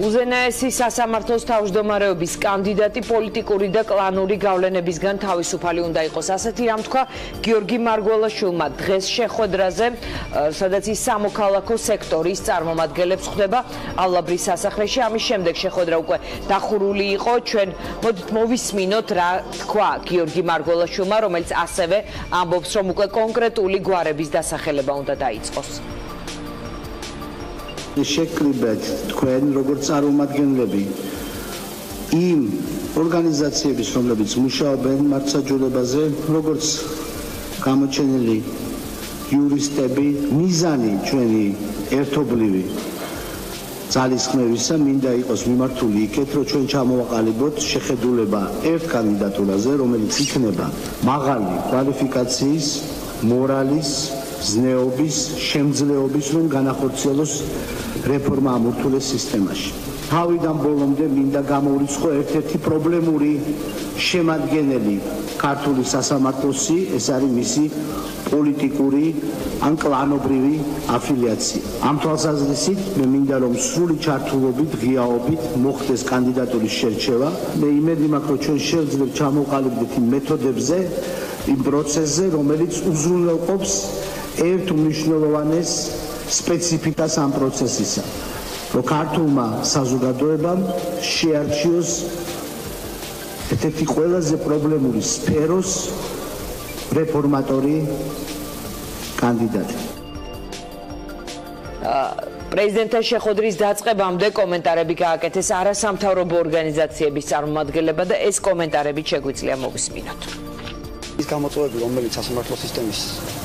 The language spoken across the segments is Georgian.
უზენაესი სასამართლოს თავმჯდომარეობის კანდიდატი პოლიტიკური და კლანური გავლენებისგან თავისუფალი უნდა იყოს. ასეთი რამ თქვა გიორგი მარგველაშვილმა დღეს შეხვედრაზე, სადაც ის სამოქალაქო სექტორის წარმომადგენლებს ხვდება ალაბრის სასახლეში. ამის შემდეგ შეხვედრა უკვე დახურული იყო. ჩვენ მოდით მოვისმინოთ რა თქვა გიორგი მარგველაშვილმა, რომელიც ასევე ამბობს, რომ უკვე კონკრეტული გვარების დასახელება უნდა დაიწყოს. შეკრიბეთ თქვენ როგორც წარმომადგენლები იმ ორგანიზაციების, რომლებიც მუშაობენ მართლმსაჯულებაზე, როგორც გამოჩენილი იურისტები, მიზანი ჩვენი ერთობლივი ძალისხმევისა მინდა იყოს მიმართული იქეთ, რომ ჩვენ ჩამოვაყალიბოთ შეხედულება ერთ კანდიდატურაზე, რომელიც იქნება მაღალი კვალიფიკაციის, მორალის, ზნეობის, შემძლეობის, რომ განახორციელოს რეფორმა ამ ურთულეს სისტემაში. თავიდან ბოლომდე მინდა გამოურიცხო ერთ-ერთი პრობლემური შემადგენელი ქართული სასამართლოსი, ეს არის მისი პოლიტიკური ან კლანობრივი αφილიაცია. ამ თვალსაზრისით მე მინდა რომ სრული ჩართულობით, ღიაობით მოხდეს კანდიდატურის შერჩევა. მე იმედი მაქვს, რომ ჩვენ შევძლებთ ჩამოვყალიბდეთ იმ მეთოდებზე, იმ პროცესზე, რომელიც უზრუნველყოფს ერთ უმნიშვნელოვანეს სპეციფიკას ამ პროცესისა, რომ ქართულმა საზოგადოებამ შეარჩიოს ერთ-ერთი ყველაზე პრობლემური სფეროს რეფორმატორი კანდიდატი. პრეზიდენტთან შეხვედრის დაწყებამდე კომენტარები გააკეთეს არასამთავრობო ორგანიზაციების წარმომადგენლებმა და ეს კომენტარები შეგვიძლია მოვისმინოთ. ის გამოწვევები, რომელიც სასამართლო სისტემის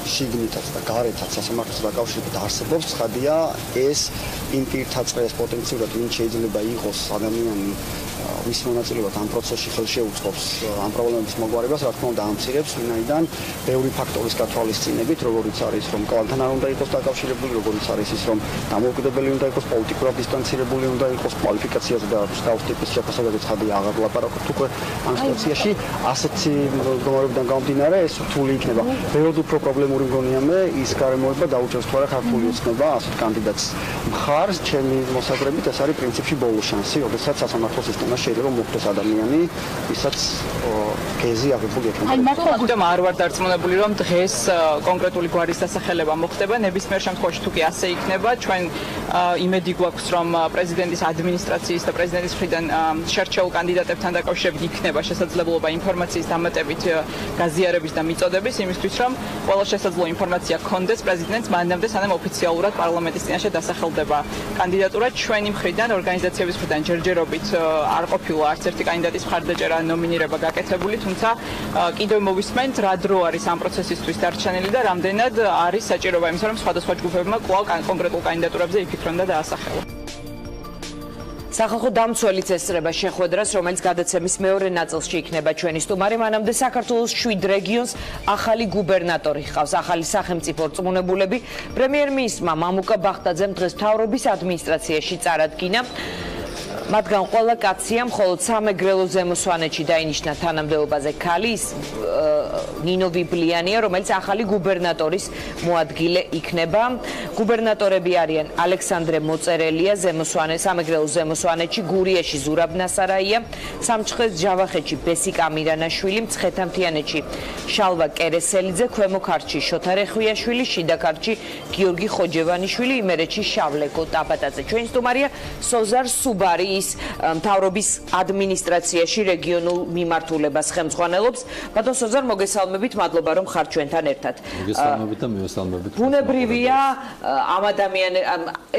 შიგნითაც და გარეთაც სასამართლოს დაკავშირებით არსებობს, ცხადია, ეს იმ პირთა წრეს პოტენციურად ვინც შეიძლება იყოს ადამიანი, ვის მონაწილეობაც ამ პროცესში ხელშეუწყობს ამ პრობლემების მოგვარებას, რა თქმა უნდა ამცირებს, ვინაიდან ბევრი ფაქტორის გათვალისწინებით, როგორიც არის, რომ კლანთან არ უნდა იყოს დაკავშირებული, როგორიც არის ის, რომ დამოუკიდებელი უნდა იყოს, პოლიტიკურად დისტანცირებული უნდა იყოს, კვალიფიკაციაზე და მსგავს ტიპის შეფასებაზე ცხადია აღარ ვლაპარაკობთ უკვე ამ სიტუაციაში, ასეთი მდგომარეობიდან გამომდინარე, ეს რთული იქნება. ბევრად უფრო პრობლემური მგონია მე ის გარემოება დაუჭერს თუ არა ქართული ოცნება ასეთ კანდიდატს. მხარს ჩემი მოსაზრებით ეს არის პრინციპში ბოლო შანსი, როდესაც სასამართლო სისტემაში შეიძლება მოხდეს ადამიანი, ვისაც გეზი აღებული ექნება. აი მართლა არ ვარ დარწმუნებული, რომ დღეს კონკრეტული გვარის დასახელება მოხდება, ნებისმიერ შემთხვევაში თუ კი ასე იქნება, ჩვენ იმედი გვაქვს, რომ პრეზიდენტის ადმინისტრაციის და პრეზიდენტის მხრიდან შერჩეულ კანდიდატებთან დაკავშირებით იქნება შესაძლებლობა ინფორმაციის დამატებით გაზიარების და მიწოდების იმისთვის, რომ ყველა შესაძლო ინფორმაცია გქონდეს პრეზიდენტს მანამდე, სანამ ოფიციალურად პარლამენტის წინაშე დასახელდება კანდიდატურა. ჩვენი მხრიდან, ორგანიზაციების მხრიდან ჯერჯერობით არ ყოფილა არც ერთი კანდიდატის მხარდაჭერა ნომინირება გაკეთებული, თუმცა კიდევ მოვისმენთ, რა დრო არის ამ პროცესისთვის დარჩენილი და რამდენად არის საჭიროება იმისა, რომ სხვადასხვა ჯგუფებმა კვლავ კონკრეტულ კანდიდატურებზე იფიქრონ და დაასახელონ. სახალხო დამცველიც ესწრება შეხვედრას, რომელიც გადაცემის მეორე ნაწილში იქნება ჩვენი სტუმარი. მანამდე საქართველოს 7 რეგიონს ახალი გუბერნატორი ჰყავს, ახალი სახელმწიფო რწმუნებულები. პრემიერ-მინისტრმა მამუკა ბახტაძემ დღეს მთავრობის ადმინისტრაციაში წარადგინა. მათგან ყველა კაცია, მხოლოდ სამეგრელო ზემოსვანეთში დაინიშნა თანამდებობაზე ქალი, ნინო ვიბლიანია, რომელიც ახალი გუბერნატორის მოადგილე იქნება. გუბერნატორები არიან ალექსანდრე მოწერელია სამეგრელო ზემოსვანეთში, გურიაში ზურაბ ნასარაია, სამჩხეს ჯავახეთში ბესიკ ამირანაშვილი, მცხეთა-მთიანეთში შალვა კერესელიძე, ქვემო ქართლში შოთა რეხვიაშვილი, შიდა ქართლში გიორგი ხოჯევანიშვილი, იმერეთში შავლეკო ტაბატაძე. ჩვენი სტუმარია სოზარ სუბარი, ის მთავრობის ადმინისტრაციაში რეგიონულ მიმართულებას ხელმძღვანელობს. ბატონ სოზარ, მოგესალმებით, მადლობა რომ ხართ ჩვენთან ერთად. მოგესალმებით და მივესალმებით. ბუნებრივია ამ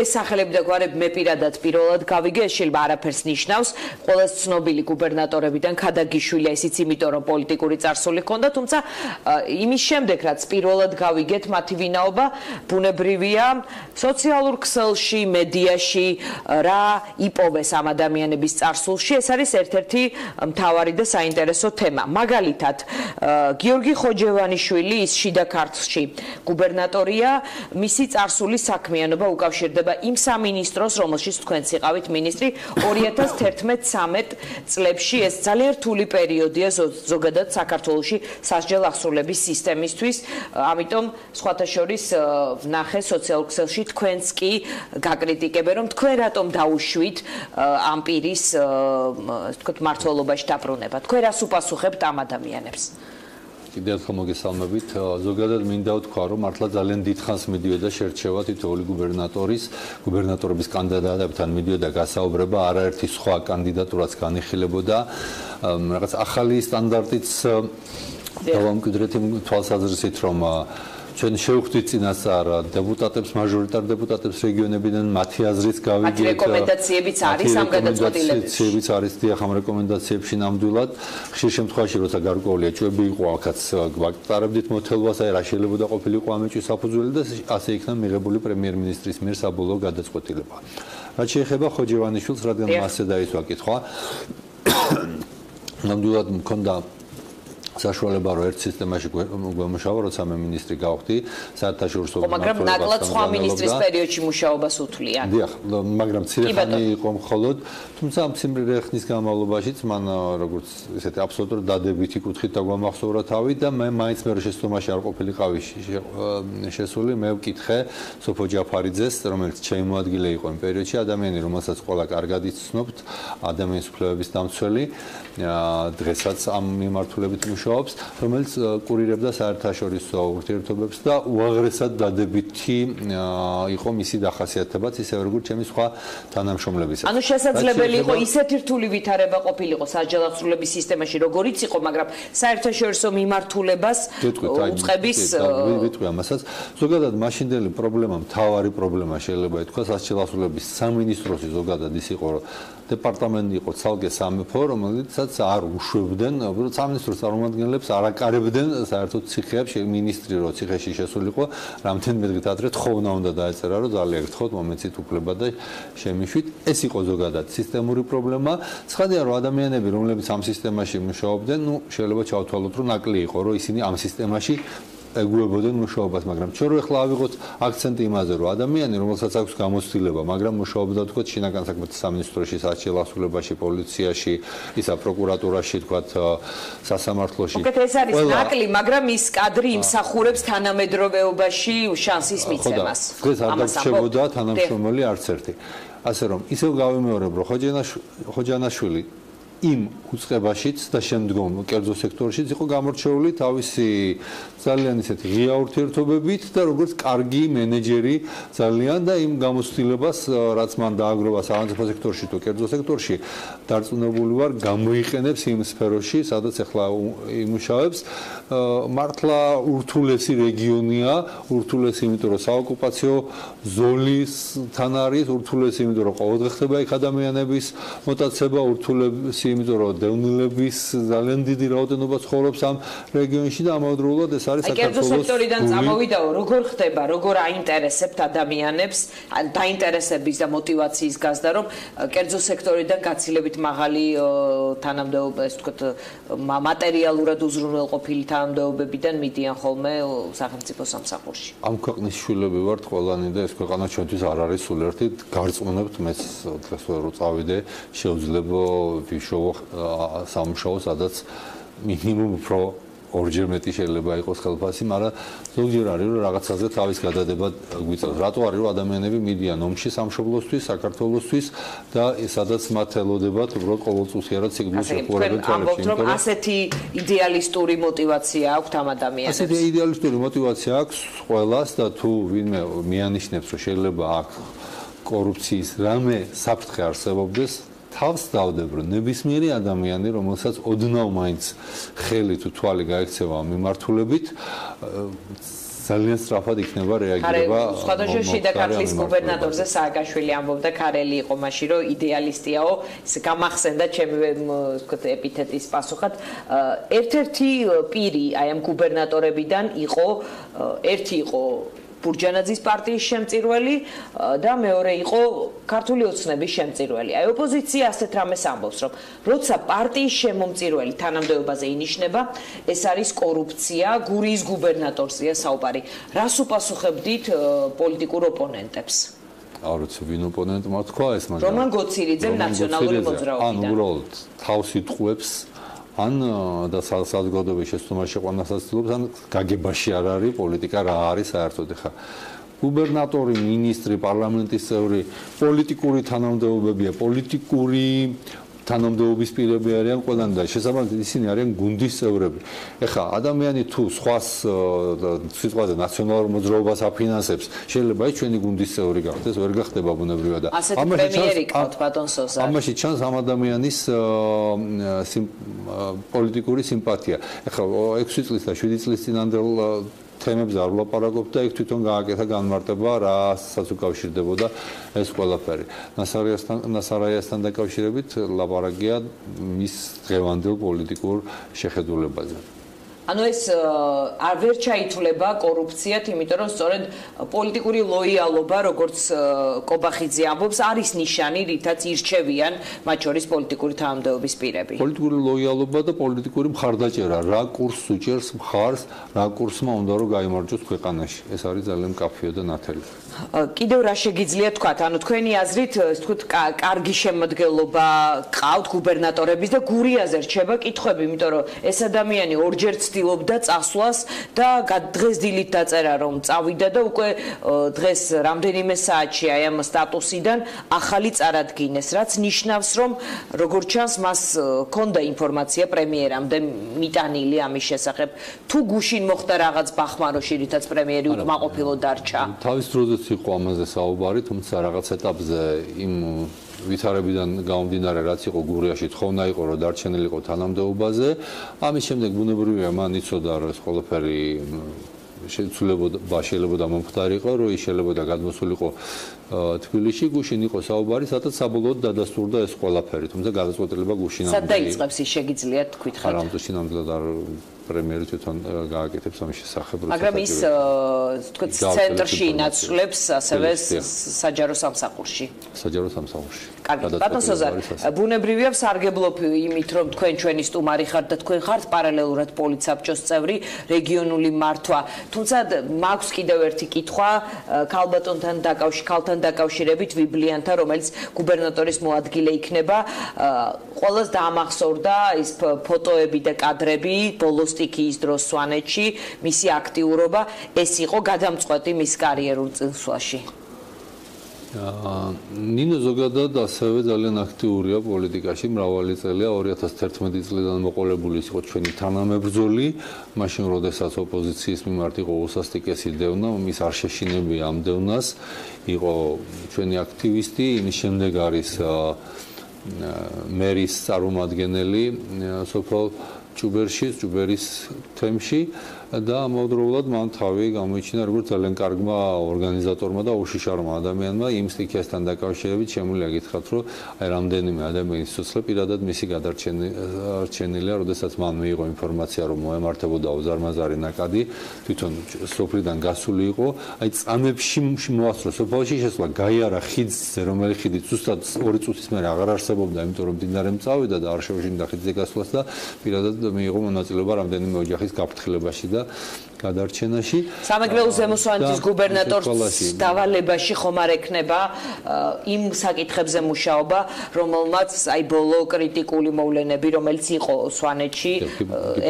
ეს სახელები და გვარები მე პირველად გავიგე, ეს შეიძლება არაფერს ნიშნავს. ყველას ცნობილი გუბერნატორებიდან ქადაგიშვილია, ისიც იმიტომ რომ პოლიტიკური წარსული ჰქონდა, თუმცა იმის შემდეგ რაც პირველად გავიგეთ მათი ვინაობა, ბუნებრივია სოციალურ ქსელში, მედიაში რა იპოვეს ამ ადამიანების წარსულში. ეს არის ერთ-ერთი მთავარი და საინტერესო თემა. მაგალითად, გიორგი ხოჯევანიშვილი ის შიდა ქართლში გუბერნატორია, მისი წარსულის საქმიანობა უკავშირდება იმ სამინისტროს, რომელშიც თქვენც იყავით მინისტრი 2011-13 წლებში. ეს ძალიან რთული პერიოდია ზოგადად საქართველოში სასჯელ აღსრულების სისტემისთვის. ამიტომ სხვათა შორის ვნახე სოციალურ ქსელში თქვენც კი გაკრიტიკებენ, რომ თქვენ რატომ დაუშვით ამ პირის თქვათ მართლობაში დაბრუნება. თქვენ რას უპასუხებთ ამ ადამიანებს? კიდევ ერთხელ მოგესალმებით. ზოგადად მინდა ვთქვა, რომ მართლა ძალიან დიდხანს მიდიოდა შერჩევა თითოეული გუბერნატორების კანდიდატებთან მიდიოდა გასაუბრება, არაერთი სხვა კანდიდატურაც განიხილებოდა. რაღაც ახალი სტანდარტიც დავამკვიდრეთ იმ თვალსაზრისით, რომ ჩვენ შევხვდით წინასწარ დეპუტატებს, მაჟორიტარ დეპუტატებს რეგიონებიდან, მათი აზრით გავიგეთ. მათი რეკომენდაციებიც არის ამ გადაწყვეტილებებში. არის დიახ, ამ რეკომენდაციებში ნამდვილად. ხშირ შემთხვევაში, როცა გარკვეული ეჭვები იყო, აქაც გვაკტარებდით მოთელვას, აი რა შეიძლება ყოფილიყო ამ ეჭვის საფუძველი და ასე იქნა მიღებული პრემიერ-მინისტრის მიერ საბოლოო გადაწყვეტილება. რაც შეეხება ხოჯევანიშვილს, რადგან მასზე დაისვა კითხვა, ნამდვილად მქონდა საშუალება რომ ერთ სისტემაში გვემუშავა, როცა მე მინისტრი გავხდი, საერთაშორისო მაგრამ ნაკლად სხვა მინისტრის პერიოდში მუშაობას უთვლიან. დიახ, მაგრამ ცირეხანი იყო მხოლოდ, თუმცა ამ ციმრირე ხნის განმავლობაშიც მან როგორც ესეთი აბსოლუტურად დადებითი კუთხით დაგვამახსოვრა თავი და მე მაინც მე შეცდომაში არ ყოფილიყავი შესული, მე ვკითხე სოფო ჯაფარიძეს, რომელიც შემოადგილე იყო იმ პერიოდში, ადამიანი, რომელსაც ყველა კარგად იცნობთ, ადამიანის უფლებების დამცველი, დღესაც ამ მიმართულებით მუშაობს, რომელიც კურირებდა საერთაშორისო ურთიერთობებს და უაღრესად დადებითი იყო მისი დახასიათებაც, ისევე როგორც ჩემი სხვა თანამშრომლებისა. ანუ შესაძლებელი იყო ისეთი რთული ვითარება ყოფილიყო სასჯელ აღსრულების სისტემაში, როგორიც იყო, მაგრამ საერთაშორისო მიმართულებას უწყების ვიტყვი ამასაც. ზოგადად მაშინდელი პრობლემა, მთავარი პრობლემა შეიძლება ითქვას სასჯელ აღსრულების სამინისტროსი ზოგადად ის იყო, რომ დეპარტამენტი იყო ცალკე სამეფო, რომელიცაც არ უშვებდნენ, სამინისტროს წარმომადგენლებს არ აკარებდნენ საერთოდ ციხეებში, მინისტრი რო ციხეში შესულიყო, რამდენიმე დღით ადრე თხოვნა უნდა დაეწერა, რომ ძალიან გთხოვთ მომეცით უფლება და შემიშვით. ეს იყო ზოგადად სისტემური პრობლემა. ცხადია, რომ ადამიანები, რომლებიც ამ სისტემაში მუშაობდნენ, შეიძლება ჩავთვალოთ, რომ ნაკლი იყო, რომ ისინი ამ სისტემაში ეგუებოდნენ მუშაობას, მაგრამ ჩვენ რო ახლა ავიღოთ აქცენტი იმაზე, რომ ადამიანი, რომელსაც აქვს გამოცდილება, მაგრამ მუშაობდა თქო შინაგან საქმეთა სამინისტროში, სასჯელ აღსრულებაში, პოლიციაში, ისა პროკურატურაში, თქო სასამართლოში. უკეთ ეს არის ნაკლი, მაგრამ ის კადრი იმსახურებს თანამედროვეობაში შანსის მიცემას. დღეს არ დაგრჩებოდა თანამშრომელი არც ერთი. ასე რომ, ისევ გავიმეორებ, რომ ხოჯანაშვილი იმ უწყებაშიც და შემდგომ კერძო სექტორშიც იყო გამორჩეული თავისი ძალიან ისეთი ღია ურთიერთობებით და როგორც კარგი მენეჯერი ძალიან და იმ გამოცდილებას რაც მან დააგროვა სახელმწიფო სექტორში თუ კერძო სექტორში დარწმუნებული ვარ გამოიყენებს იმ სფეროში სადაც ახლა იმუშავებს მართლა ურთულესი რეგიონია ურთულესი იმიტომ რომ საოკუპაციო ზოლისთან არის ურთულესი იმიტომ რომ ყოველდღე ხდება იქ ადამიანების მოტაცება ურთულესი იმიტომ რომ დევნილების ძალიან დიდი რაოდენობა ცხოვრობს ამ რეგიონში და ამავდროულად ეს არის საქართველოს კერძო სექტორიდან წამოვიდაო როგორ ხდება როგორ აინტერესებთ ადამიანებს დაინტერესების და мотиваციის გაზდა რომ კერძო სექტორიდან გაცილებით მაღალი თანამდებობა ეს ვთქვათ მატერიალურად უზრუნველყოფილი თანამდებობებიდან მიდიან ხოლმე სახელმწიფო სამსახურში ამ ქვეყნის შვილები ვართ ყველანი და ეს ქვეყანა ჩვენთვის არ არის სულ ერთი გარწმუნებთ მეც დღეს რო წავიდე შეუძლება ვიშოვო სამუშაო სადაც მინიმუმ უფრო ორჯერ მეტი შეიძლება იყოს ხელფასი, მაგრამ ზოგჯერ არის რომ რაღაცაზე თავის გადადება გვიწევს. რატო არის რომ ადამიანები მიდიან ომში სამშობლოსთვის, საქართველოსთვის და სადაც მათ ელოდებათ უბრალოდ ყოველწუთიურად სიგნალს შეყურებენ თვალებში. ამბობთ რომ ასეთი იდეალისტური мотиваცია აქვს ამ ადამიანებს. ასეთი იდეალისტური мотиваცია აქვს ყველას და თუ ვინმე მიანიშნებს რომ შეიძლება აქ კორუფციის რამე საფრთხე არსებობდეს თავს დავდებ რომ ნებისმიერი ადამიანი რომელსაც ოდნავ მაინც ხელი თუ თვალი გაიქცევა მიმართულებით ძალიან სწრაფად იქნება რეაგირება სხვადასხვა შიდა ქართლის გუბერნატორზე სააკაშვილი ამბობდა ქარელი იყო მაშინ რომ იდეალისტიაო ეს გამახსენდა ჩემი ვთქვათ ეპითეტის პასუხად ერთ-ერთი პირი აი ამ გუბერნატორებიდან იყო ერთი იყო ბურჯანაძის პარტიის შემწირველი და მეორე იყო ქართული ოცნების შემწირველი. აი ოპოზიცია ასეთ რამეს ამბობს, რომ როცა პარტიის შემომწირველი თანამდებობაზე ინიშნება, ეს არის კორუფცია, გურიის გუბერნატორზეა საუბარი. რას უპასუხებდით პოლიტიკურ ოპონენტებს? არ ვიცი, ვინ ოპონენტმა თქვა ეს, მაგრამ რომან გოცილიძემ ნაციონალური მოძრაობიდან. ან უბრალოდ თავს იტყუებს, ან და საზოგადოების შეცდომაში ყვანასაც ცდილობს, ან გაგებაში არ არის პოლიტიკა რა არის საერთოდ ხა. გუბერნატორი, მინისტრი, პარლამენტის წევრი, პოლიტიკური თანამდებობებია, პოლიტიკური თანამდებობის პირები არიან ყველანი და შესაბამისად ისინი არიან გუნდის წევრები. ეხლა ადამიანი თუ სხვას სიტყვაზე ნაციონალურ მოძრაობას აფინანსებს, შეიძლება ის ჩვენი გუნდის წევრი გახდეს, ვერ გახდება ბუნებრივად და ასეთი პრემიერი გყავთ ბატონ სოზარ. ამაში ჩანს ამ ადამიანის პოლიტიკური სიმპათია. ეხლა 6 წლის და 7 წლის წინანდელ თემებზე არ ვლაპარაკობ და იქ თვითონ გააკეთა განმარტება, რასაც უკავშირდებოდა ეს ყველაფერი. ნასარაიასთან დაკავშირებით ლაპარაკია მის დღევანდელ პოლიტიკურ შეხედულებაზე. ანუ ეს არ ვერ ჩაითვლება კორუფციად, იმიტომ რომ სწორედ პოლიტიკური ლოიალობა, როგორც კობახიძე ამბობს, არის ნიშანი, რითაც ირჩევიან მათ შორის პოლიტიკური თანამდებობის პირები. პოლიტიკური ლოიალობა და პოლიტიკური მხარდაჭერა, რა კურსს უჭერს მხარს, რა კურსმა უნდა რომ გაიმარჯვოს ქვეყანაში. ეს არის ძალიან მკაფიო და ნათელი. კიდევ რა შეგიძლია თქვათ, ანუ თქვენი აზრით, ასე ვთქვათ, კარგი შემოდგენლობა ყავთ გუბერნატორების და გურიაზე რჩება კითხვები, იმიტომ რომ ეს ადამიანი ორჯერ ცდილობდა წასვლას და დღეს დილით დაწერა რომ წავიდა და უკვე დღეს რამდენიმე საათში აი ამ სტატუსიდან ახალი წარადგინეს, რაც ნიშნავს რომ როგორც ჩანს მას ჰქონდა ინფორმაცია პრემიერამდე მიტანილი ამის შესახებ, თუ გუშინ მოხდა რაღაც ბახმაროში, რითაც პრემიერი უკმაყოფილო დარჩა. თავის დროზეც იყო ამაზე საუბარი, თუმცა რაღაც ეტაპზე იმ ვითარებიდან გამომდინარე, რაც იყო გურიაში, თხოვნა იყო, რომ დარჩენილიყო თანამდებობაზე. ამის შემდეგ ბუნებრივია, მან იცოდა, რომ ეს ყველაფერი შეიძლება მომხდარიყო, რომ ის შეიძლება გადმოსულიყო თბილისში, გუშინ იყო საუბარი, სადაც საბოლოოდ დადასტურდა ეს ყველაფერი, თუმცა გადაწყვეტილება გუშინამდე. სად დაიწყებს ის შეგიძლიათ თქვითხეთ? არა, ამტვისინამდე არ პრემიერი თვითონ გააკეთებს ამის შესახებ. მაგრამ ის თქვით ცენტრში ინაცვლებს ასევე საჯარო სამსახურში. საჯარო სამსახურში. კარგი, ბატონ სოზარ, ბუნებრივია ვსარგებლობ იმით, რომ თქვენ ჩვენი სტუმარი ხართ და თქვენ ხართ პარალელურად პოლიცაბჭოს წევრი, რეგიონული მართვა. თუმცა მაქვს კიდევ ერთი კითხვა ქალბატონთან დაკავშირებით ვიბლიანთან, რომელიც გუბერნატორის მოადგილე იქნება. ყველას დაამახსოვრდა ის ფოტოები და კადრები ბოლოს სტიქიის დროს სვანეთში, მისი აქტიურობა, ეს იყო გადამწყვეტი მის კარიერულ წინსვლაში. ნინო ზოგადად ასევე ძალიან აქტიურია პოლიტიკაში, მრავალი წელია 2011 წლიდან მოყოლებული იყო ჩვენი თანამებრძოლი, მაშინ როდესაც ოპოზიციის მიმართ იყო უსასტიკესი დევნა, მის არ შეშინებია ამ დევნას, იყო ჩვენი აქტივისტი, იმის შემდეგ არის მერის წარმომადგენელი სოფელ ჭუბერის თემში და ამავდროულად მან თავი გამოიჩინა როგორც ძალიან კარგმა ორგანიზატორმა და უშიშარმა ადამიანმა იმ სტიქიასთან დაკავშირებით შემიძლია გითხრათ, რომ აი რამდენიმე ადამიანის სიცოცხლე პირადად მისი გადარჩენილია, როდესაც მან მიიღო ინფორმაცია, რომ მოემართებოდა უზარმაზარი ნაკადი, თვითონ სოფლიდან გასული იყო, აი წამებში მოასწრო სოფელში შესვლა, გაიარა ხიდზე, რომელი ხიდი ზუსტად 2 წუთის მერე აღარ არსებობდა, იმიტომ რომ მდინარემ წავიდა და არ შეუშინდა ხიდზე გასვლას და პირადად მიიღო მონაწილეობა რამდენიმე ოჯახის გაფრთხილებაში და გადარჩენაში. სამეგრელოს ზემოსვანეთის გუბერნატორის დავალებაში ხომ არ ექნება იმ საკითხებზე მუშაობა, რომელმაც აი ბოლო კრიტიკული მოვლენები, რომელიც იყო სვანეთში,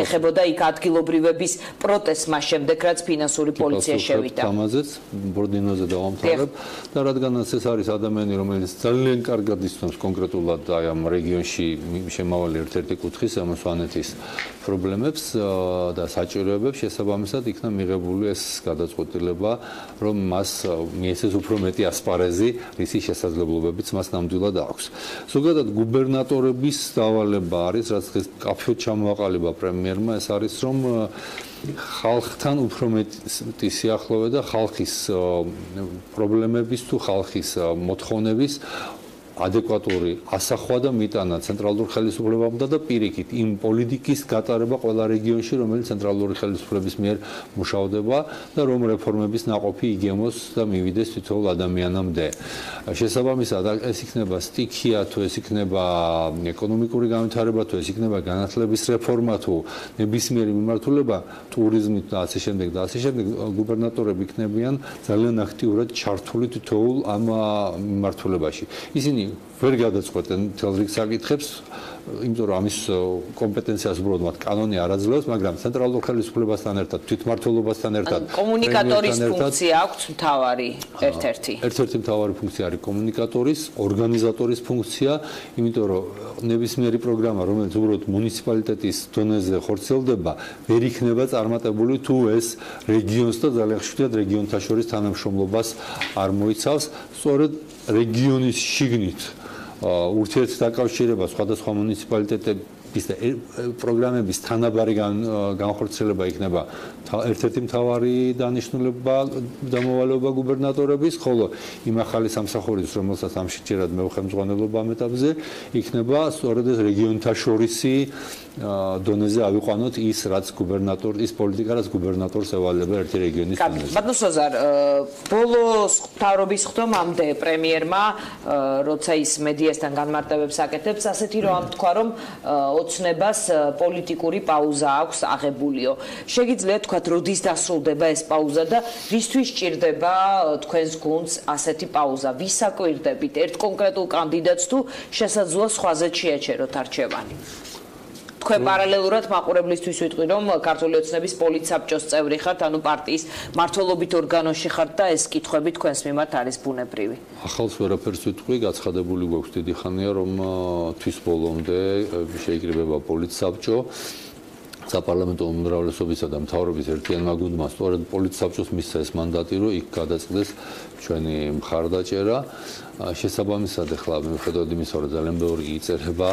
ეხებოდა იქ ადგილობრივების პროტესტს მას შემდეგ, რაც ფინანსური პოლიცია შევიდა. ამაზეც ბორდინოზე დავამთავრებ და რადგანაც ეს არის ადამიანი, რომელიც ძალიან კარგად იცნობს კონკრეტულად აი ამ რეგიონში შემავალი ერთ-ერთი კუთხის სვანეთის პრობლემებს და საჭიროებებს, შესაბამისად იქნა მიღებული ეს გადაწყვეტილება, რომ მას მიეცეს უფრო მეტი ასპარეზი, რისი შესაძლებლობებიც მას ნამდვილად აქვს. ზოგადად გუბერნატორების დავალება არის, რაც დღეს კაფეოდ ჩამოაყალიბა პრემიერმა, ეს არის, რომ ხალხთან უფრო მეტი სიახლოვე და ხალხის პრობლემების თუ ხალხის მოთხოვნების ადეკვატური ასახვა და მიტანა ცენტრალურ ხელისუფლებამ და პირიქით იმ პოლიტიკის გატარება ყველა რეგიონში, რომელიც ცენტრალური ხელისუფლების მიერ მუშავდება და რომ რეფორმების ნაყოფი იგემოს და მივიდეს თითოეულ ადამიანამდე. შესაბამისად, ეს იქნება სტიქია, თუ ეს იქნება ეკონომიკური განვითარება, თუ ეს იქნება განათლების რეფორმა, თუ ნებისმიერი მიმართულება, ტურიზმით და ასე შემდეგ და ასე შემდეგ, გუბერნატორები იქნებიან ძალიან აქტიურად ჩართული თითოეულ ამ მიმართულებაში. ისინი ვერ გადაწყვეტენ მთელ რიგ საკითხებს, იმიტომ რომ ამის კომპეტენციას უბრალოდ მათ კანონი არ აძლევს, მაგრამ ცენტრალურ ხელისუფლებასთან ერთად, თვითმმართველობასთან ერთად, კომუნიკატორის ფუნქცია აქვს მთავარი ერთ-ერთი. ერთ-ერთი მთავარი ფუნქცია არის კომუნიკატორის, ორგანიზატორის ფუნქცია, იმიტომ რომ ნებისმიერი პროგრამა, რომელიც უბრალოდ მუნიციპალიტეტის დონეზე ხორციელდება, ვერ იქნება წარმატებული თუ ეს რეგიონს და ძალიან ხშირად რეგიონთა შორის თანამშრომლობას არ მოიცავს, სწორედ რეგიონის შიგნით ურთიერთდაკავშირება სხვადასხვა მუნიციპალიტეტების და პროგრამების თანაბარი განხორციელება იქნება ერთ-ერთი მთავარი დანიშნულება და მოვალეობა გუბერნატორების, ხოლო იმ ახალი სამსახურის, რომელსაც ამშიჯერად მე ვხემძღვანელობა ამ ეტაპზე, იქნება სწორედ ეს რეგიონთა შორისი დონეზე ავიყვანოთ ის, რაც ის პოლიტიკა, რაც გუბერნატორს ევალება ერთი რეგიონის დონეზე. ბატონო სოზარ, ბოლოს მთავრობის ხდომამდე პრემიერმა, როცა ის მედიასთან განმარტებებს აკეთებს, ასეთი რომ თქვა, რომ ოცნებას პოლიტიკური პაუზა აქვს აღებულიო. შეგიძლიათ თქვათ, როდის დასრულდება ეს პაუზა და რისთვის სჭირდება თქვენს გუნდს ასეთი პაუზა? ვის აკვირდებით? ერთ კონკრეტულ კანდიდატს თუ შესაძლოა სხვაზეც შეაჩეროთ არჩევანი? თქვენ პარალელურად მაყურებლისთვის ვიტყვი, რომ ქართული ოცნების პოლიტსაბჭოს წევრი ხართ, ანუ პარტიის მმართველობით ორგანოში ხართ და ეს კითხვები თქვენს მიმართ არის ბუნებრივი. ახალს ვერაფერს ვიტყვი, გაცხადებული გვაქვს დიდი ხანია, რომ თვის ბოლომდე შეიკრიბება პოლიტსაბჭო. საპარლამენტო უმრავლესობისა და მთავრობის ერთიანმა გუნდმა სწორედ პოლიტსაბჭოს მისცა ეს მანდატი, რომ იქ გადაწყვეტეს ჩვენი მხარდაჭერა. შესაბამისად, ახლა მიუხედავად იმისა, რომ ძალიან ბევრი იწერება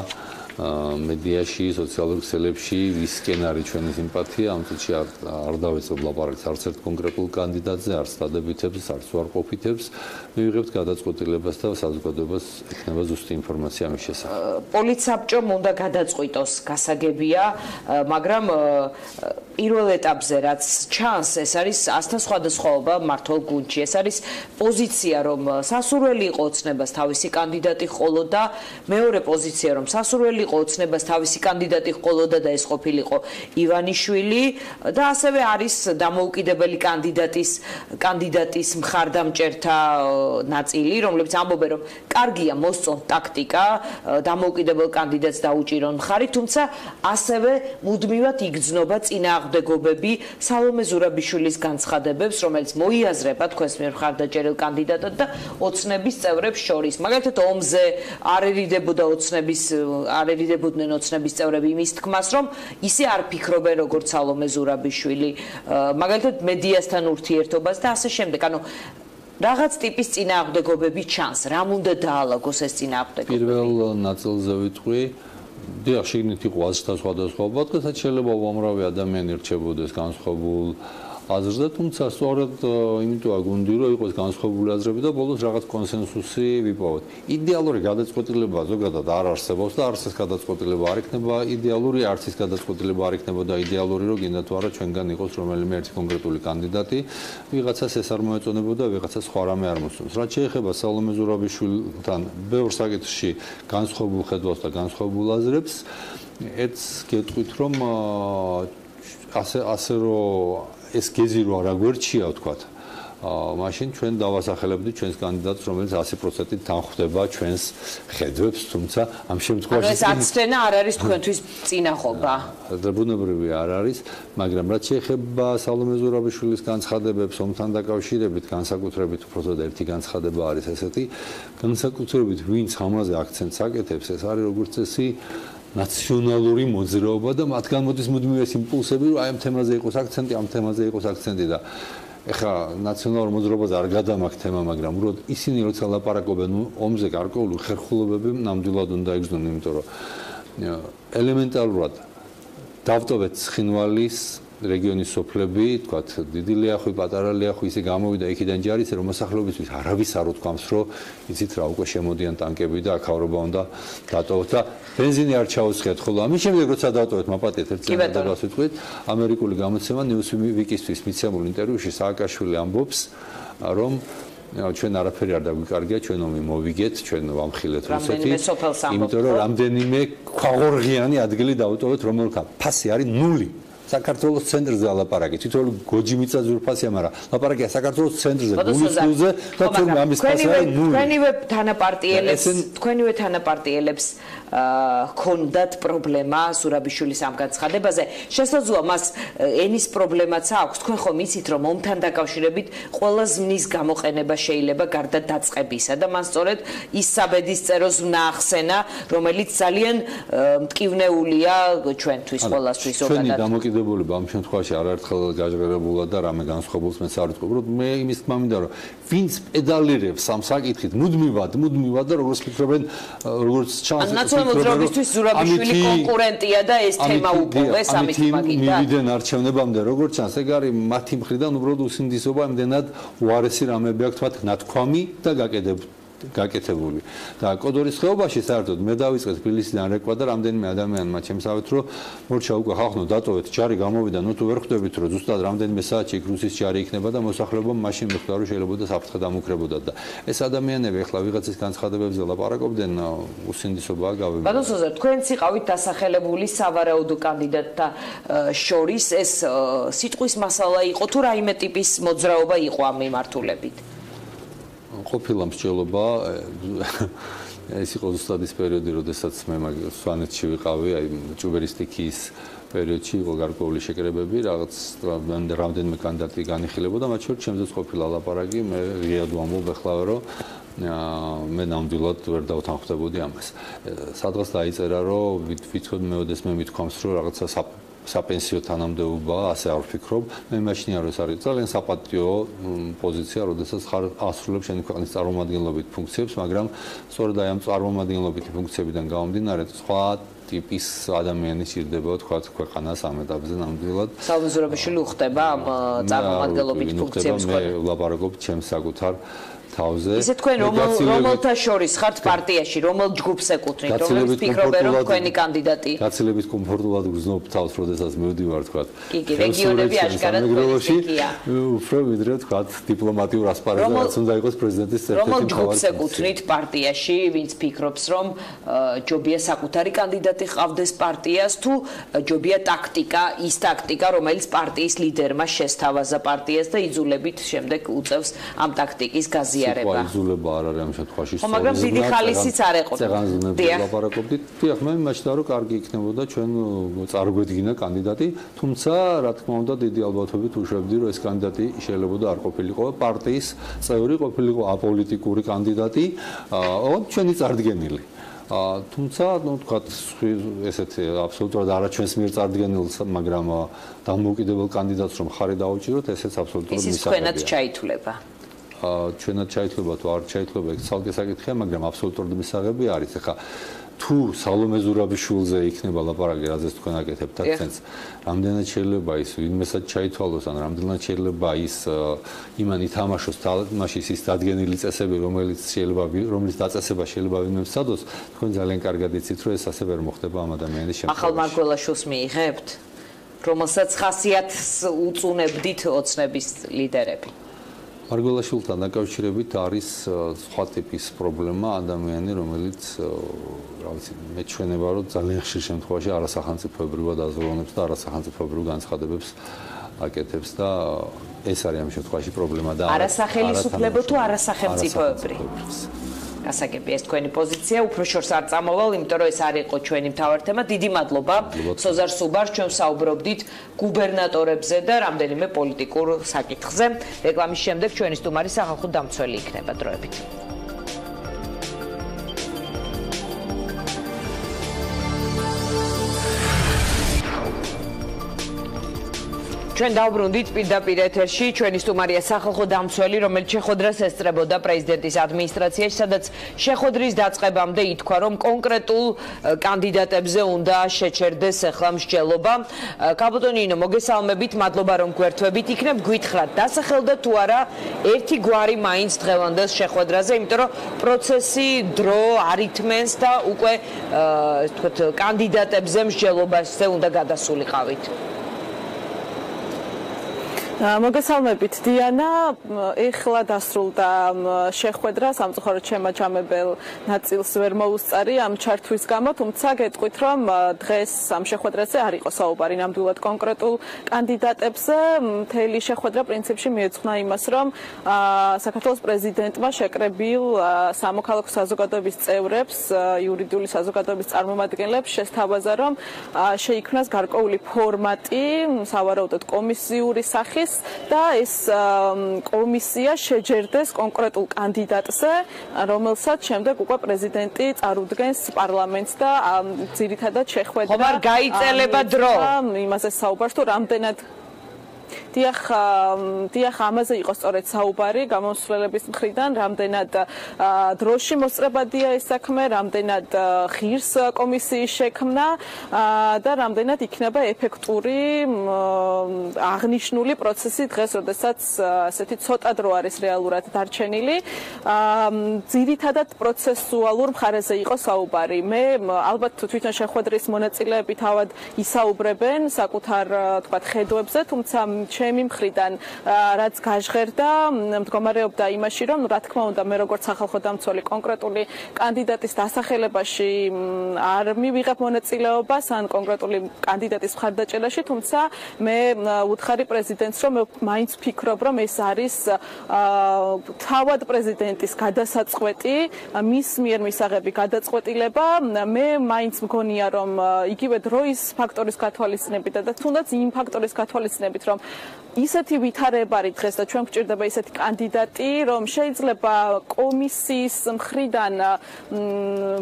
მედიაში, სოციალურ ქსელებში, ვისკენ არის ჩვენი სიმპათია, ამ წუთში არ დავეწყებ ლაპარაკს არც ერთ კონკრეტულ კანდიდატზე, არც დადებითებს, არც უარყოფითებს, მივიღებთ გადაწყვეტილებას და საზოგადოებას ექნება ზუსტი ინფორმაცია ამის შესახებ. პოლიტსაბჭომ უნდა გადაწყვიტოს, გასაგებია, მაგრამ პირველ ეტაპზე რაც ჩანს, ეს არის ასთა სხვადასხვაობა მმართველ გუნდში. ეს არის პოზიცია, რომ სასურველი იყო ოცნებას თავისი კანდიდატი ყოლოდა, მეორე პოზიცია, რომ სასურველი იყო ოცნებას თავისი კანდიდატი ყოლოდა და ეს ყოფილიყო ივანიშვილი და ასევე არის დამოუკიდებელი კანდიდატის მხარდამჭერთა ნაწილი, რომლებიც ამბობენ, რომ კარგია მოსწონ ტაქტიკა, დამოუკიდებელ კანდიდატს დაუჭირონ მხარი, თუმცა ასევე მუდმივად იგრძნობა წინააღმდეგობები სალომე ზურაბიშვილის განცხადებებს, რომელიც მოიაზრება თქვენს მიერ მხარდაჭერილ კანდიდატად და ოცნების წევრებს შორის. მაგალითად, ომზე არ ერიდებოდნენ ოცნების წევრები იმის თქმას, რომ ისე არ ფიქრობენ როგორც სალომე ზურაბიშვილი, მაგალითად მედიასთან ურთიერთობას და ასე შემდეგ. ანუ რაღაც ტიპის წინააღმდეგობები ჩანს. რამ უნდა დაალაგოს ეს წინააღმდეგობები? პირველ ნაწილზე ვიტყვი, დიახ, შიგნით იყო აზრთა სხვადასხვაობა, დღესაც შეიძლება უამრავი ადამიანი რჩებოდეს განსხვავებულ აზრს და თუმცა სწორედ იმიტოა გუნდი, რომ იყოს განსხვავებული აზრები და ბოლოს რაღაც კონსენსუსი ვიპოვოთ. იდეალური გადაწყვეტილება ზოგადად არ არსებობს და არც ეს გადაწყვეტილება არ იქნება იდეალური, არც ეს გადაწყვეტილება არ იქნებოდა იდეალური, რომ გინდა თუ არა ჩვენგან იყოს რომელიმე ერთი კონკრეტული კანდიდატი, ვიღაცას ეს არ მოეწონებოდა, ვიღაცას სხვა რამე არ მოსწონს. რაც შეეხება სალომე ზურაბიშვილთან ბევრ საკითხში განსხვავებულ ხედვას და განსხვავებულ აზრებს, ერთს გეტყვით, რომ ასე რომ ეს გეზი რო არ აგვერჩია, ვთქვათ, მაშინ ჩვენ დავასახელებდით ჩვენს კანდიდატს, რომელიც 100%-ით თანხვდება ჩვენს ხედვებს, თუმცა ამ შემთხვევაში ეს აცდენა არ არის თქვენთვის წინახობა. ბუნებრივი არ არის, მაგრამ რაც შეეხება სალომე ზურაბიშვილის განცხადებებს ომთან დაკავშირებით, განსაკუთრებით უბრალოდ ერთი განცხადება არის ესეთი, განსაკუთრებით ვინც ამაზე აქცენტს აკეთებს, ეს არის როგორც წესი ნაციონალური მოძრაობა და მათგან მოდის მუდმივი ეს იმპულსები, რომ აი ამ თემაზე იყოს აქცენტი, ამ თემაზე იყოს აქცენტი და ეხლა ნაციონალურ მოძრაობაზე არ გადამაქვს თემა, მაგრამ უბრალოდ ისინი როცა ლაპარაკობენ ომზე გარკვეული ხერხულობები ნამდვილად უნდა იგრძნონ, იმიტომ რომ ელემენტარულად დავტოვეთ ცხინვალის რეგიონის სოფლები, თქვათ, დიდი ლიახვი, პატარა ლიახვი ისე გამოვიდა იქიდან ჯარიც, რომ მოსახლეობისთვის არავის არ უთქვამს, რომ იცით რა, უკვე შემოდიან ტანკები და აქავრობა უნდა დატოვოთ და ბენზინი არ ჩაუსხიათ, ხოლო ამის შემდეგ როცა დატოვეთ, მაპატიეთ ერთ წელს ვიტყვით, ამერიკული გამოცემა Newsweek-ისთვის მიცემულ ინტერვიუში სააკაშვილი ამბობს, რომ ჩვენ არაფერი არ დაგვიკარგია, ჩვენ ომი მოვიგეთ, ჩვენ ვამხილეთ რუსეთი, იმიტომ რომ რამდენიმე ქვაღორღიანი ადგილი დაუტოვეთ, რომელთა ფასი არის 0. საქართველოს ცენტრზე ლაპარაკი, თითოეული გოჯი მიწა ზურფასია, მაგრამ ლაპარაკია საქართველოს ცენტრზე, გულისხმზე და თურმე ამის ფასი არის 0. თქვენივე თანაპარტიელებს ჰქონდათ პრობლემა ზურაბიშვილის ამ განცხადებაზე. შესაძლოა მას ენის პრობლემაც აქვს. თქვენ ხომ იცით, რომ ომთან დაკავშირებით ყველა ზმნის გამოყენება შეიძლება გარდა დაწყებისა და მას სწორედ ის საბედისწერო ზმნა ახსენა, რომელიც ძალიან მტკივნეულია ჩვენთვის ყველასთვის ზოგადად. დამოკიდებულება ამ შემთხვევაში არაერთხელ გაჟღერებულა და რამე განსხვავებულს მეც არ ვიტყვი, რომ მე იმის თქმა მინდა, რომ ვინც პედალირებს ამ საკითხით, მუდმივად და როგორც ფიქრობენ, როგორც ჩანს მოძრაობისთვის ზურაბიშვილი კონკურენტია და ეს თემა უპოვეს ამის მაგიდა. მივიდნენ არჩევნებამდე, როგორც ჩანს, ეგ არის მათი მხრიდან უბრალოდ უსინდისობა, იმდენად უარესი რამები აქვს მათ ნათქვამი და გაკეთებული. და კოდორის ხეობაში საერთოდ მე დავიწყეთ თბილისიდან რეკვა და რამდენიმე ადამიანმა ჩემსავეთ, რომ მორჩა უკვე ხახნო დატოვეთ, ჯარი გამოვიდა, ნუ თუ ვერ ხვდებით, რომ ზუსტად რამდენიმე საათში იქ რუსის ჯარი იქნება და მოსახლეობამ მაშინ მოხდა, რომ შეიძლება საფრთხე დამუკრებოდათ და ეს ადამიანები ახლა ვიღაცის განცხადებებზე ლაპარაკობდნენ, უსინდისობაა გავიმეორე. ბატონ სოზარ, თქვენც იყავით დასახელებული სავარაუდო კანდიდატთა შორის, ეს სიტყვის მასალა იყო თუ რაიმე ტიპის მოძრაობა იყო ამ მიმართულებით? ყოფილა მსჯელობა ეს იყო ზუსტად ის პერიოდი, როდესაც მე სვანეთში ვიყავი, აი ჭუბერისტიკის პერიოდში იყო გარკვეული შეკრებები, რაღაც რამდენიმე კანდიდატი განიხილებოდა, მათ შორის ჩემზეც ყოფილა ლაპარაკი, მე ღიად ვამბობ ეხლა, რომ მე ნამდვილად ვერ დავთანხმდებოდი ამას. სადღაც დაიწერა, რომ ვითხოვ მეოდეს მე მithქვამს, რომ რაღაცა საპენსიო თანამდებობა, ასე არ ვფიქრობ. მე მაშინია რომ ეს არის ძალიან საპატიო პოზიცია, როდესაც ხარ ასრულებ შენი ქვეყნის წარმომადგენლობით ფუნქციებს, მაგრამ სწორედ აი ამ წარმომადგენლობითი ფუნქციებიდან გამომდინარე, სხვა ტიპის ადამიანი სჭირდება, თქვა ქვეყანას ამ ეტაპზე ნამდვილად. სალომე ზურაბიშვილი უხდება ამ წარმომადგენლობითი ფუნქციებს მე ვლაპარაკობ ჩემს საკუთარ თავზე. ისე თქვენ რომელთა შორის ხართ პარტიაში, რომელ ჯგუფს ეკუთვნით, რომელიც ფიქრობენ, რომ თქვენი კანდიდატი? გაცილებით კომფორტულად ვგრძნობ თავს, როდესაც მივდივარ, თქვა. კი, რეგიონები აშკარად თქვენია. უფრო ვიდრე თქვა დიპლომატიურ ასპარეზზე, რაც უნდა იყოს პრეზიდენტის ერთ-ერთი რომელ ჯგუფს ეკუთვნით პარტიაში, ვინც ფიქრობს, რომ ჯობია საკუთარი კანდიდატი ყავდეს პარტიას, თუ ჯობია ტაქტიკა, ის ტაქტიკა, რომელიც პარტიის ლიდერმა შესთავაზა პარტიას და იძულებით შემდეგ უწევს ამ ტაქტიკის გაზიარება. იზოლება არ არის ამ შემთხვევაში. მაგრამ დიდი ხალისიც არ ეყოთ. დიახ, ლაპარაკობდით. დიახ, მე მაშინ რომ კარგი იქნებოდა ჩვენ წარგვედგინა კანდიდატი, თუმცა რა თქმა უნდა დიდი ალბათობით უშვებდი, რომ ეს კანდიდატი შეიძლება არ ყოფილიყო პარტიის წევრი, ყოფილიყო აპოლიტიკური კანდიდატი, ჩვენი წარდგენილი. თუმცა, ну, თქვა ესეთ აბსოლუტურად არა ჩვენს მიერ წარდგენილს, მაგრამ დამოუკიდებელ კანდიდატს რომ ხარი დაუჭიროთ, ესეც აბსოლუტურად მისაღებია. ის თქვენად ჩაითვლება. ჩვენად ჩაითვლება თუ არ ჩაითვლება, ეს ცალკე საკითხია, მაგრამ აბსოლუტურად მისაღები არის. ახლა თუ სალომე ზურაბიშვილზე იქნება ლაპარაკი, რაზეც თქვენ აკეთებთ აქცენტს, რამდენად შეიძლება ის ვინმესაც ჩაითვალოს, ან რამდენად შეიძლება ის იმან ითამაშოს თამაშის ის დადგენილი წესები, რომლის დაწესება შეიძლება ვინმე სცადოს, თქვენ ძალიან კარგად იცით, რომ ეს ასე ვერ მოხდება ამ ადამიანის შემთხვევაში. ახალ მარგველაშვილს მიიღებთ, რომელსაც ხასიათს უწუნებდით ოცნების ლიდერები. მარგველაშვილთან დაკავშირებით არის სხვა ტიპის პრობლემა, ადამიანი, რომელიც რა ვიცი, მეჩვენება, რომ ძალიან ხშირ შემთხვევაში არასახანწიფოებრივად აზროვნებს და არასახანწიფოებრივ განცხადებებს აკეთებს და ეს არის ამ შემთხვევაში პრობლემა და არასახელისუფლებო თუ არასახელმწიფოებრივ. გასაგები ეს თქვენი პოზიცია, უფრო შორს არ წამოვალ, იმიტომ რომ ეს არ იყო ჩვენი მთავარი თემა. დიდი მადლობა სოზარ სუბარს, ჩვენ საუბრობდით გუბერნატორებზე და რამდენიმე პოლიტიკურ საკითხზე. რეკლამის შემდეგ ჩვენი სტუმარი სახალხო დამცველი იქნება დროებით. ჩვენ დავბრუნდით პირდაპირ ეთერში ჩვენი სტუმარია სახალხო დამცველი, რომელიც შეხვედრას ესწრებოდა პრეზიდენტის ადმინისტრაციაში, სადაც შეხვედრის დაწყებამდე ითქვა, რომ კონკრეტულ კანდიდატებზე უნდა შეჩერდეს ახლა მსჯელობა. კაპუტონინო, მოგესალმებით, მადლობა რომ გვერთვებით. იქნებ გითხრათ, დასახელდა თუ არა ერთი გვარი მაინც დღევანდელ შეხვედრაზე, იმიტომ რომ პროცესი დრო არითმენს და უკვე თქვათ კანდიდატებზე მსჯელობაზე უნდა გადასულიყავით. მოგესალმებით დიანა, ეხლა დასრულდა შეხვედრა, სამწუხაროდ შემაჯამებელ ნაწილს ვერ მოუსწარი ამ ჩართვის გამო, თუმცა გეტყვით, რომ დღეს ამ შეხვედრაზე არ იყო საუბარი ნამდვილად კონკრეტულ კანდიდატებზე. მთელი შეხვედრა პრინციპში მიეძღვნა იმას, რომ საქართველოს პრეზიდენტმა შეკრებილ სამოქალაქო საზოგადოების წევრებს, იურიდიული საზოგადოების წარმომადგენლებს შესთავაზა, რომ შეიქმნას გარკვეული ფორმატი, სავარაუდოდ კომისიური სახის და ეს კომისია შეჯერდეს კონკრეტულ კანდიდატზე, რომელსაც შემდეგ უკვე პრეზიდენტი წარუდგენს პარლამენტს და ძირითადად შეხვედრა. ხომ არ გაიწელება დრო? იმაზე საუბარს თუ რამდენად დიახ, ამაზე იყო სწორედ საუბარი გამოსვლელების მხრიდან, რამდენად დროში მოსწრებადია ეს საქმე, რამდენად ღირს კომისიის შექმნა და რამდენად იქნება ეფექტური აღნიშნული პროცესი დღეს, როდესაც ასეთი ცოტა დრო არის რეალურად დარჩენილი. ძირითადად პროცესუალურ მხარეზე იყო საუბარი. მე ალბათ თვითონ შეხვედრის მონაწილეები თავად ისაუბრებენ საკუთარ თქვათ ხედვებზე, თუმცა ჩემი მხრიდან რაც გაჟღერდა, მდგომარეობდა იმაში, რომ რა თქმა უნდა მე როგორც სახალხო დამცველი კონკრეტული კანდიდატის დასახელებაში არ მივიღებ მონაწილეობას ან კონკრეტული კანდიდატის მხარდაჭერაში, თუმცა მე უთხარი პრეზიდენტს, რომ მაინც ვფიქრობ, რომ ეს არის თავად პრეზიდენტის გადასაწყვეტი, მის მიერ მისაღები გადაწყვეტილება. მე მაინც მგონია, რომ იგივე დროის ფაქტორის გათვალისწინებით და თუნდაც იმ ფაქტორის გათვალისწინებით, რომ ისეთი ვითარება არის დღეს და ჩვენ გვჭირდება ისეთი კანდიდატი, რომ შეიძლება კომისიის მხრიდან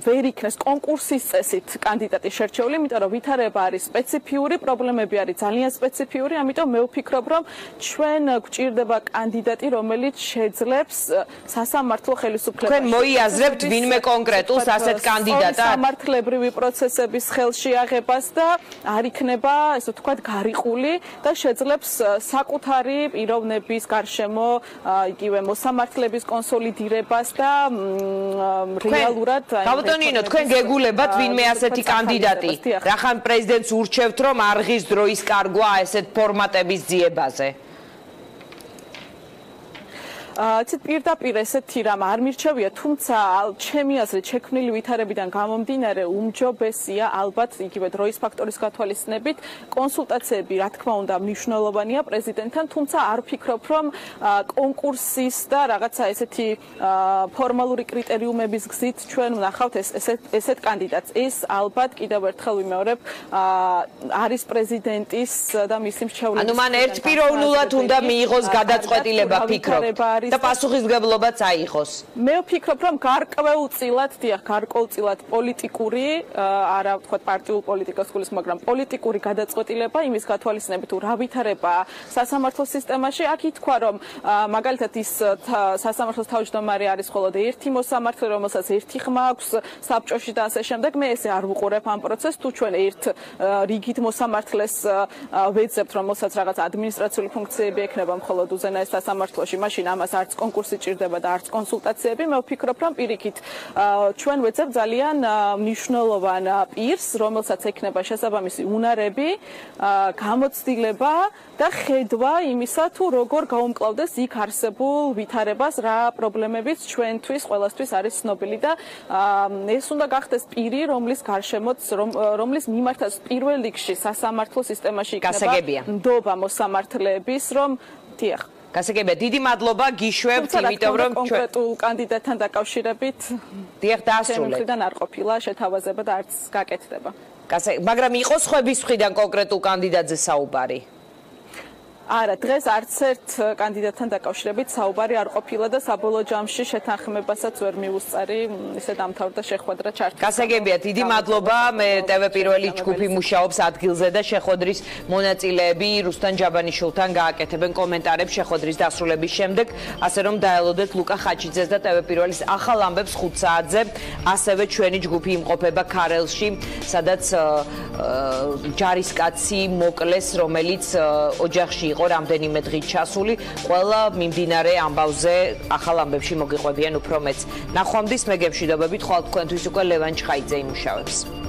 ვერ იქნეს კონკურსის წესით კანდიდატი შერჩეული, იმიტომ რომ ვითარება არის სპეციფიური, პრობლემები არის ძალიან სპეციფიური, ამიტომ მე ვფიქრობ, რომ ჩვენ გვჭირდება კანდიდატი, რომელიც შეძლებს სასამართლო ხელისუფლებას. თქვენ მოიაზრებთ ვინმე კონკრეტულს ასეთ კანდიდატად? სამართლებრივი პროცესების ხელში აღებას და არ იქნება, ესე ვთქვათ, გარიყული და შეძლებს საკუთარი პიროვნების გარშემო იგივე მოსამართლების კონსოლიდირებას და რეალურად კაპუტონინო, თქვენ გეგულებათ ვინმე ასეთი კანდიდატი? რახან პრეზიდენტს ურჩევთ, რომ არღის დროის კარგვა ესეთ ფორმატების ძიებაზე? ცით პირდაპირ ესეთი რამ არ მირჩევია, თუმცა ჩემი აზრით შექმნილი ვითარებიდან გამომდინარე უმჯობესია ალბათ იგივე დროის ფაქტორის გათვალისწინებით კონსულტაციები, რა თქმა უნდა, მნიშვნელოვანია პრეზიდენტთან, თუმცა არ ვფიქრობ, რომ კონკურსის და რაღაცა ესეთი ფორმალური კრიტერიუმების გზით ჩვენ ვნახავთ ესეთ კანდიდატს. ეს ალბათ კიდევ ერთხელ ვიმეორებ, არის პრეზიდენტის და მისი მრჩევლების. ანუ მან ერთპიროვნულად უნდა მიიღოს გადაწყვეტილება, ფიქრობთ? და პასუხისმგებლობაც აიღოს. მე ვფიქრობ, რომ გარკვეულწილად პოლიტიკური, არა ვთქვათ პარტიულ პოლიტიკას გulis, მაგრამ პოლიტიკური გადაწყვეტილება იმის გათვალისწინებით, თუ რა ვითარებაა სასამართლო სისტემაში. აქ ითქვა, რომ მაგალითად ის სასამართლოს თავმჯდომარე არის მხოლოდ ერთი მოსამართლე, რომელსაც ერთი ხმა აქვს საბჭოში და ასე შემდეგ. მე ესე არ ვუყურებ ამ პროცესს, თუ ჩვენ ერთ რიგით მოსამართლეს ვეძებთ, რომელსაც რაღაც ადმინისტრაციული ფუნქციები ექნება მხოლოდ უზენაეს სასამართლოში, მაშინ ამას არც კონკურსი ჭირდება და არც კონსულტაციები. მე ვფიქრობ, რომ პირიქით ჩვენ ვეძებთ ძალიან მნიშვნელოვან პირს, რომელსაც ექნება შესაბამისი უნარები, გამოცდილება და ხედვა იმისა, თუ როგორ გაუმკლავდეს იქ არსებულ ვითარებას, რა პრობლემებიც ჩვენთვის ყველასთვის არის ცნობილი და ეს უნდა გახდეს პირი, რომლის გარშემოც, რომლის მიმართაც პირველ რიგში სასამართლო სისტემაში იქნება ნდობა მოსამართლეების, რომ დიახ. გასაგებია, დიდი მადლობა, გიშვებთ, იმიტომ რომ კონკრეტულ კანდიდატთან დაკავშირებით დიახ, დაასრულეთ. ჩემთან არ ყოფილა შეთავაზება და არც გაკეთდება. მაგრამ იყო სხვების მხრიდან კონკრეტულ კანდიდატზე საუბარი? არა, დღეს არც ერთ კანდიდატთან დაკავშირებით საუბარი არ ყოფილა და საბოლოო ჯამში შეთანხმებასაც ვერ მიუსწარი, ისე დამთავრდა შეხვედრა ჩართული. გასაგებია, დიდი მადლობა. მე TV პირველი ჯგუფი მუშაობს ადგილზე და შეხვედრის მონაწილეები რუსთან ჯაბანიშვილთან გააკეთებენ კომენტარებს შეხვედრის დასრულების შემდეგ, ასე რომ დაელოდეთ ლუკა ხაჩიძეს და TV პირველის ახალ ამბებს 5 საათზე. ასევე ჩვენი ჯგუფი იმყოფება ქარელში, სადაც ჯარისკაცი მოკლეს, რომელიც ოჯახში იყო რამდენიმე დღით ჩასული. ყველა მიმდინარე ამბავზე ახალ ამბებში მოგიყვებიან უფრო მეც. ნახვამდის მეგებშიდობებით ხვალ თქვენთვის უკვე ლევან ჩხაიძე იმუშავებს.